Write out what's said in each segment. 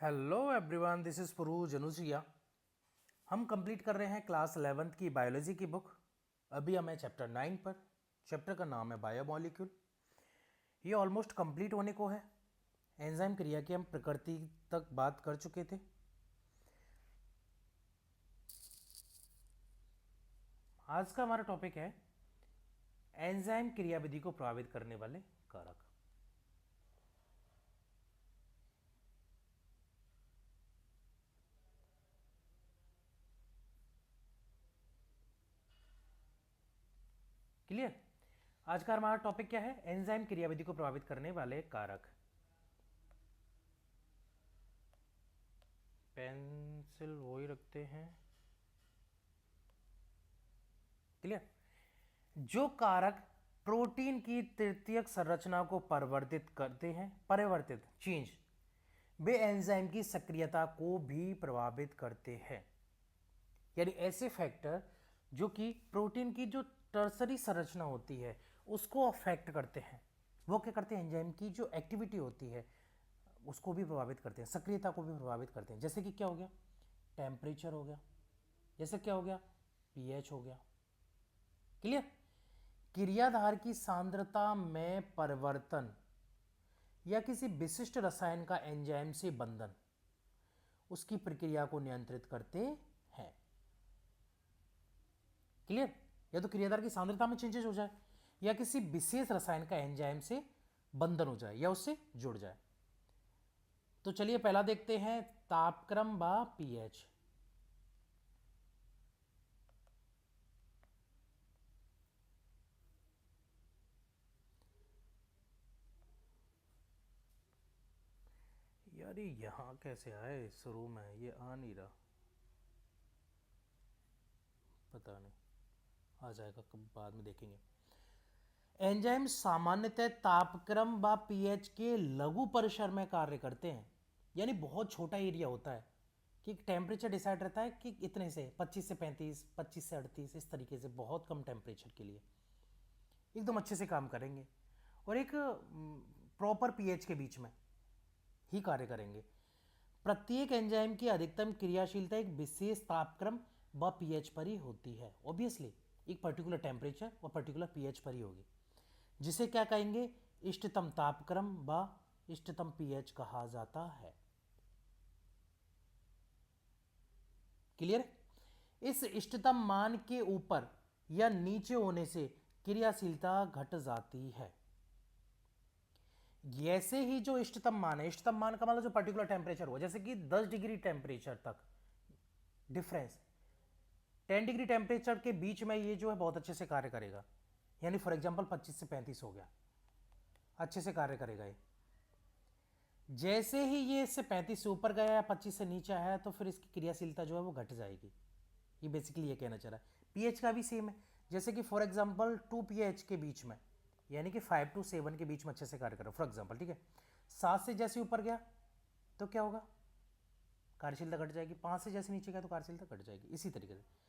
Hello everyone, this is पुरू जनुजिया। हम complete कर रहे हैं क्लास 11th की बायोलॉजी की बुक। अभी हम हैं चैप्टर 9 पर। चैप्टर का नाम है बायोमॉलिक्यूल। ये ऑलमोस्ट कंप्लीट होने को है। एंजाइम क्रिया की हम प्रकृति तक बात कर चुके थे। आज का हमारा टॉपिक है एंजाइम क्रियाविधि को प्रभावित करने वाले कारक। क्लियर? आज का हमारा टॉपिक क्या है? एंजाइम क्रियाविधि को प्रभावित करने वाले कारक। पेंसिल वो ही रखते हैं। क्लियर? जो कारक प्रोटीन की तृतीयक संरचना को परिवर्तित चेंज, वे एंजाइम की सक्रियता को भी प्रभावित करते हैं। यानी ऐसे फैक्टर जो कि प्रोटीन की जो टर्सरी संरचना होती है उसको अफेक्ट करते हैं, वो क्या करते हैं? एंजाइम की जो एक्टिविटी होती है उसको भी प्रभावित करते हैं, सक्रियता को भी प्रभावित करते हैं। जैसे कि क्या हो गया? टेम्परेचर हो गया। जैसे क्या हो गया? पीएच हो गया। क्लियर? क्रियाधार की सांद्रता में परिवर्तन या किसी विशिष्ट रसायन का एंजाइम से बंधन उसकी प्रक्रिया को नियंत्रित करते हैं। क्लियर? या तो क्रियाधार की सांद्रता में चेंजेस हो जाए या किसी विशेष रसायन का एंजाइम से बंधन हो जाए या उससे जुड़ जाए। तो चलिए पहला देखते हैं, तापक्रम व पीएच। यार ये यहां कैसे आए? शुरू में ये आ नहीं रहा, पता नहीं, आ जाएगा कब, बाद में देखेंगे। एंजाइम सामान्यतः तापक्रम व पीएच के लघु परिसर में कार्य करते हैं। यानी बहुत छोटा एरिया होता है कि टेम्परेचर डिसाइड रहता है कि इतने से 25 से 35, 25 से 38, इस तरीके से बहुत कम टेम्परेचर के लिए एकदम अच्छे से काम करेंगे और एक प्रॉपर पीएच के बीच में ही कार्य करेंगे। प्रत्येक एंजाइम की अधिकतम क्रियाशीलता एक विशेष तापक्रम व पीएच पर ही होती है। ऑब्वियसली एक पर्टिकुलर टेम्परेचर और पर्टिकुलर पीएच पर ही होगी, जिसे क्या कहेंगे? इष्टतम तापक्रम व इष्टतम पीएच कहा जाता है। क्लियर? इस इष्टतम मान के ऊपर या नीचे होने से क्रियाशीलता घट जाती है। जैसे ही जो इष्टतम मान है, इष्टतम मान का मतलब जो पर्टिकुलर टेम्परेचर हुआ, जैसे कि 10 डिग्री टेम्परेचर तक डिफरेंस, 10 डिग्री टेम्परेचर के बीच में ये जो है बहुत अच्छे से कार्य करेगा। यानी फॉर एग्जांपल 25 से 35 हो गया, अच्छे से कार्य करेगा ये। जैसे ही ये इससे 35 से ऊपर गया या 25 से नीचे आया तो फिर इसकी क्रियाशीलता जो है वो घट जाएगी। ये बेसिकली ये कहना चाह रहा है। पीएच का भी सेम है। जैसे कि फॉर एग्जांपल 2 पीएच के बीच में, यानी कि 5 to 7 के बीच में अच्छे से कार्य करो फॉर एग्जांपल, ठीक है। 7 से जैसे ऊपर गया तो क्या होगा? कार्यशीलता घट जाएगी। 5 से जैसे नीचे गया तो कार्यशीलता घट जाएगी। इसी तरीके से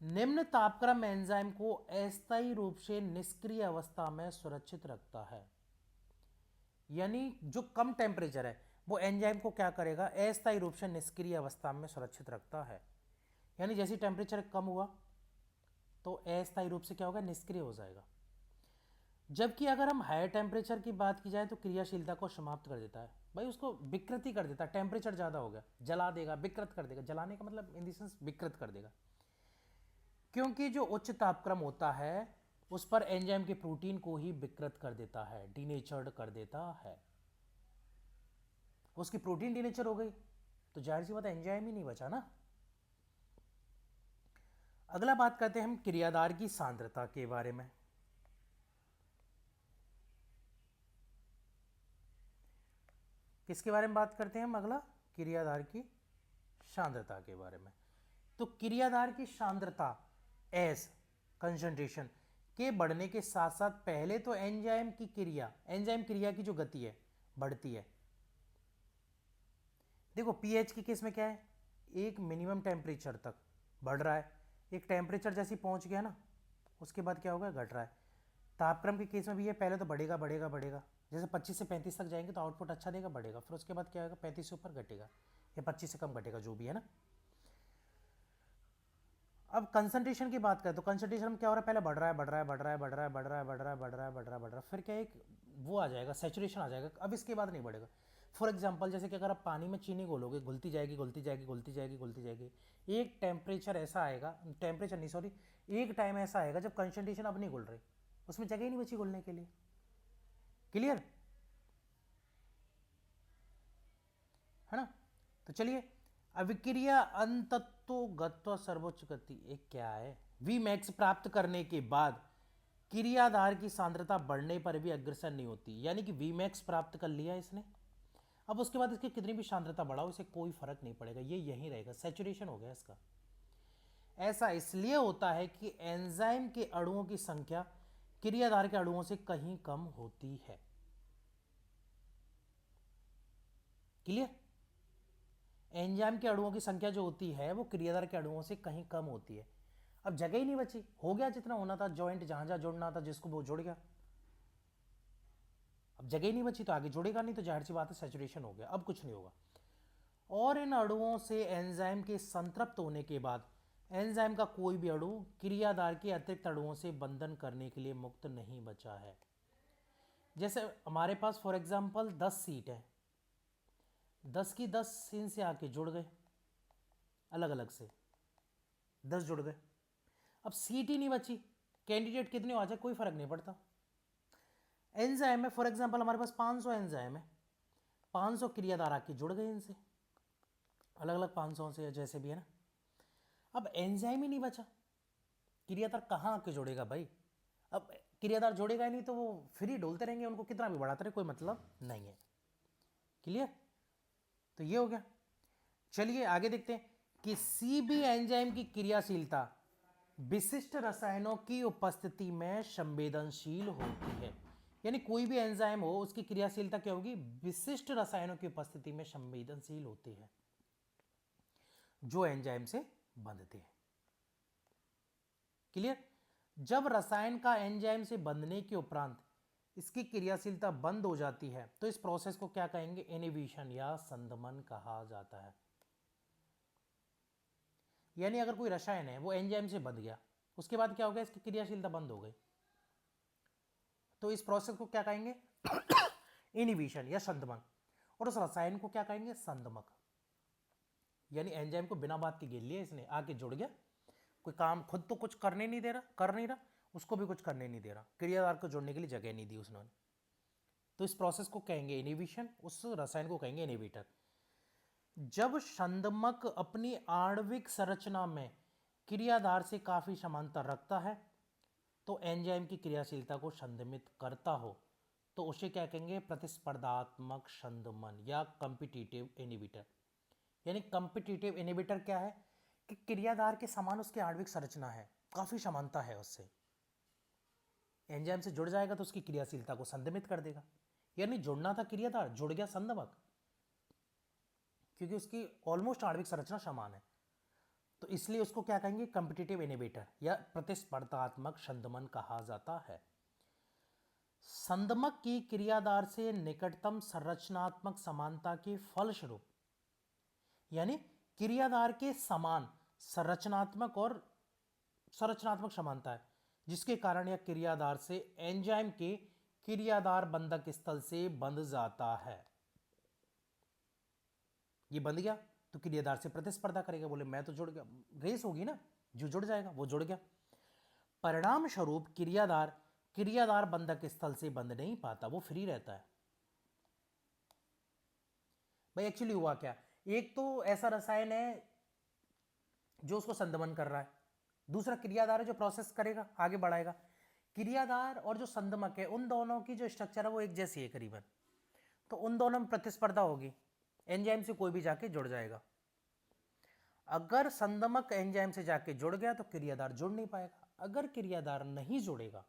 निम्न तापक्रम एंजाइम को अस्थायी रूप से निष्क्रिय अवस्था में सुरक्षित रखता है। यानी जो कम टेम्परेचर है वो एंजाइम को क्या करेगा? अस्थायी रूप से निष्क्रिय अवस्था में सुरक्षित रखता है। यानी जैसे टेम्परेचर कम हुआ तो अस्थायी रूप से क्या होगा? निष्क्रिय हो जाएगा। जबकि अगर हम हायर टेम्परेचर की बात की जाए तो क्रियाशीलता को समाप्त कर देता है। भाई उसको विकृति कर देता है। टेम्परेचर ज़्यादा हो गया, जला देगा, विकृत कर देगा। जलाने का मतलब इन द सेंस विकृत कर देगा, क्योंकि जो उच्च तापक्रम होता है उस पर एंजाइम के प्रोटीन को ही विकृत कर देता है, डीनेचर्ड कर देता है। उसकी प्रोटीन डीनेचर हो गई तो जाहिर सी बात है एंजाइम ही नहीं बचा ना। अगला बात करते हैं हम क्रियाधार की सांद्रता के बारे में। किसके बारे में बात करते हैं हम? अगला क्रियाधार की सांद्रता के बारे में। तो क्रियाधार की सांद्रता एस कंसंट्रेशन के बढ़ने के साथ साथ पहले तो एंजाइम क्रिया की जो गति है बढ़ती है। देखो पीएच की केस में क्या है? एक मिनिमम टेम्परेचर तक बढ़ रहा है, एक टेम्परेचर जैसे पहुंच गया ना उसके बाद क्या होगा? घट रहा है। तापक्रम के केस में भी ये पहले तो बढ़ेगा बढ़ेगा बढ़ेगा, जैसे 25 से 35 तक जाएंगे तो आउटपुट अच्छा देगा, बढ़ेगा, फिर उसके बाद क्या होगा, 35 से ऊपर घटेगा या 25 से कम घटेगा, जो भी है ना। अब कंसंट्रेशन की बात करें तो कंसंट्रेशन में क्या हो रहा है, पहले बढ़ रहा है बढ़ रहा है बढ़ रहा है बढ़ रहा है बढ़ रहा है बढ़ रहा है बढ़ रहा है बढ़ रहा है बढ़ रहा है, फिर क्या एक वो आ जाएगा, सेचुरेशन आ जाएगा, अब इसके बाद नहीं बढ़ेगा। फॉर एग्जाम्पल जैसे कि अगर आप पानी में चीनी घोलोगे, घुलती जाएगी घुलती जाएगी घुलती जाएगी घुलती जाएगी, एक टेम्परेचर ऐसा आएगा, टेम्परेचर नहीं सॉरी, एक टाइम ऐसा आएगा जब कंसंट्रेशन अब नहीं घुल रही, उसमें जगह ही नहीं बची घुलने के लिए। क्लियर है ना। तो चलिए, अविक्रिया अंतत्व गत्व सर्वोच्च गति एक क्या है, वी मैक्स प्राप्त करने के बाद क्रियाधार की सांद्रता बढ़ने पर भी अग्रसर नहीं होती, यानी कि वी मैक्स प्राप्त कर लिया इसने, अब उसके बाद इसकी कितनी भी सांद्रता बढ़ाओ इसे कोई फर्क नहीं पड़ेगा, ये यहीं रहेगा, सैचुरेशन हो गया इसका। ऐसा इसलिए होता है कि एंजाइम के अणुओं की संख्या क्रियाधार के अणुओं से कहीं कम होती है। क्लियर, एंजाइम के अणुओं की संख्या जो होती है वो क्रियाधार के अणुओं से कहीं कम होती है। अब जगह ही नहीं बची, हो गया जितना होना था, जॉइंट जहां जहां जुड़ना था जिसको वो जुड़ गया, अब जगह ही नहीं बची तो आगे जुड़ेगा नहीं, तो जाहिर सी बात है सैचुरेशन हो गया, अब कुछ नहीं होगा। और इन अणुओं से एंजाइम के संतृप्त होने के बाद एंजाइम का कोई भी अणु क्रियाधार के अतिरिक्त अणुओं से बंधन करने के लिए मुक्त नहीं बचा है। जैसे हमारे पास फॉर एग्जांपल 10 सीट है, 10 की 10 इनसे आके जुड़ गए, अलग अलग से 10 जुड़ गए, अब सीट ही नहीं बची, कैंडिडेट कितने हो आ जाए कोई फर्क नहीं पड़ता। एंजाइम है फॉर एग्जांपल हमारे पास 500 एंजाइम है, 500 क्रियाधार आके जुड़ गए इनसे, अलग अलग 500 से जैसे भी है ना। अब एंजाइम ही नहीं बचा, क्रियाधार कहाँ आके जोड़ेगा भाई, अब क्रियाधार जोड़ेगा ही नहीं तो वो फ्री डोलते रहेंगे, उनको कितना भी बढ़ाते रहे कोई मतलब नहीं है। क्लियर, तो ये हो गया। चलिए आगे देखते हैं, किसी भी एंजाइम की क्रियाशीलता विशिष्ट रसायनों की उपस्थिति में संवेदनशील होती है, यानी कोई भी एंजाइम हो उसकी क्रियाशीलता क्या होगी, विशिष्ट रसायनों की उपस्थिति में संवेदनशील होती है जो एंजाइम से बंधते हैं। क्लियर, जब रसायन का एंजाइम से बंधने के उपरांत इसकी क्रियाशीलता बंद हो जाती है तो इस प्रोसेस को क्या कहेंगे, इनहिबिशन या संदमन कहा जाता है। यानी अगर कोई रसायन है वो एंजाइम से बंध गया, उसके बाद क्या हो गया, इसकी क्रियाशीलता बंद हो गई, तो इस प्रोसेस को क्या कहेंगे इनहिबिशन या संदमन, और उस रसायन को क्या कहेंगे, संदमक। यानी एंजाइम को बिना बात के घेर लिया इसने, आके जुड़ गया, कोई काम खुद तो कुछ करने नहीं दे रहा, कर नहीं रहा, उसको भी कुछ करने नहीं दे रहा, क्रियाधार को जोड़ने के लिए जगह नहीं दी उसने, तो इस प्रोसेस को कहेंगे इनहिबिशन, उस रसायन को कहेंगे इनहिबिटर। जब संदमक अपनी आणविक संरचना में क्रियाधार से काफी समांतर रखता है तो एंजाइम की क्रियाशीलता को संदमित करता हो तो उसे क्या कहेंगे, प्रतिस्पर्धात्मक संदमन या कॉम्पिटिटिव इनहिबिटर। यानी कॉम्पिटिटिव इनहिबिटर क्या है कि क्रियाधार के समान उसकी आणविक संरचना है, काफी समानता है उससे, एंजाइम से जुड़ जाएगा तो उसकी क्रियाशीलता को संदमित कर देगा, यानी जुड़ना था क्रियाधार, जुड़ गया संदमक, क्योंकि उसकी ऑलमोस्ट आणविक संरचना समान है, तो इसलिए उसको क्या कहेंगे, कॉम्पिटिटिव इनहिबिटर या प्रतिस्पर्धात्मक संदमन कहा जाता है। संदमक की क्रियाधार से निकटतम संरचनात्मक समानता के फलस्वरूप, यानी क्रियाधार के समान संरचनात्मक समानता है जिसके कारण यह क्रियाधार से एंजाइम के क्रियाधार बंधक स्थल से बंध जाता है। ये बंध गया तो क्रियाधार से प्रतिस्पर्धा करेगा, बोले मैं तो जुड़ गया, रेस होगी ना, जो जुड़ जाएगा वो जुड़ गया। परिणाम स्वरूप क्रियाधार बंधक स्थल से बंध नहीं पाता, वो फ्री रहता है। भाई एक्चुअली हुआ क्या, एक तो ऐसा रसायन है जो उसको संदमन कर रहा है, दूसरा क्रियाधार है जो प्रोसेस करेगा आगे बढ़ाएगा। क्रियाधार और जो संदमक है उन दोनों की जो स्ट्रक्चर है वो एक जैसी है करीबन, तो उन दोनों में प्रतिस्पर्धा होगी, एंजाइम से कोई भी जाके जुड़ जाएगा। अगर संदमक एंजाइम से जाके जुड़ गया तो क्रियाधार जुड़ नहीं पाएगा, अगर क्रियाधार नहीं जुड़ेगा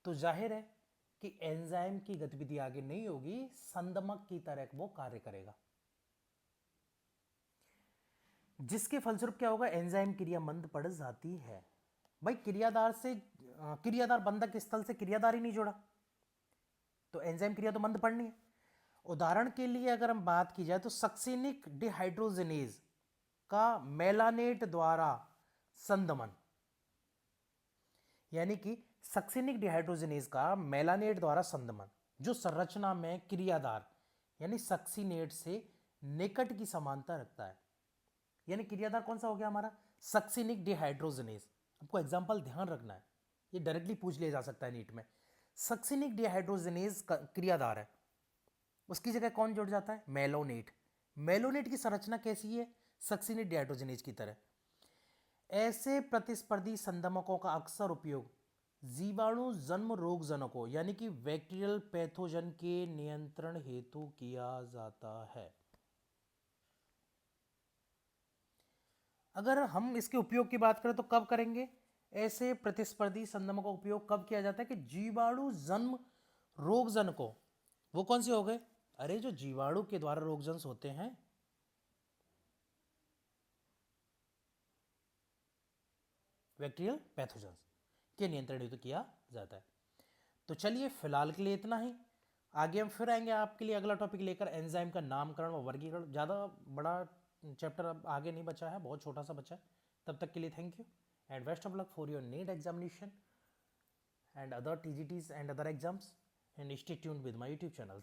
तो जाहिर है कि एंजाइम की गतिविधि आगे नहीं होगी, संदमक की तरह वो कार्य करेगा, जिसके फलस्वरूप क्या होगा, एंजाइम क्रिया मंद पड़ जाती है। भाई क्रियाधार बंधक स्थल से क्रियाधार ही नहीं जुड़ा तो एंजाइम क्रिया तो मंद पड़नी है। उदाहरण के लिए अगर हम बात की जाए तो सक्सिनिक डिहाइड्रोजिनेज का मेलानेट द्वारा संदमन, यानी कि सक्सिनिक डिहाइड्रोजिनेज का मेलानेट द्वारा संदमन जो संरचना में क्रियाधार यानी सक्सिनेट से निकट की समानता रखता है। यानी क्रियाधार कौन सा हो गया हमारा? Succinic dehydrogenase. आपको एग्जांपल ध्यान रखना है, ये डायरेक्टली पूछ लिया जा सकता है नीट में। सक्सिनिक डिहाइड्रोजिनेज क्रियाधार है, उसकी जगह कौन जुड़ जाता है? मेलोनेट। मेलोनेट की संरचना कैसी है? सक्सिनिक डिहाइड्रोजिनेज की तरह। ऐसे प्रतिस्पर्धी संदमकों का अक्सर उपयोग जीवाणु जन्म रोगजनकों यानी कि बैक्टीरियल पैथोजन के नियंत्रण हेतु किया जाता है। अगर हम इसके उपयोग की बात करें तो कब करेंगे? ऐसे प्रतिस्पर्धी संदमकों का उपयोग कब किया जाता है कि जीवाणु जन्म रोगजनकों, वो कौन से हो गए? अरे जो जीवाणु के द्वारा रोगजनक होते हैं, बैक्टीरियल पैथोजेंस के नियंत्रण हेतु किया जाता है। तो चलिए फिलहाल के लिए इतना ही। आगे हम फिर आएंगे आपके लिए अगला टॉपिक लेकर, एंजाइम का नामकरण और वर्गीकरण। ज़्यादा बड़ा चैप्टर अब आगे नहीं बचा है, बहुत छोटा सा बचा है। तब तक के लिए thank you and best of luck for your NEET examination and other TGTs and other exams, and stay tuned with my YouTube channel.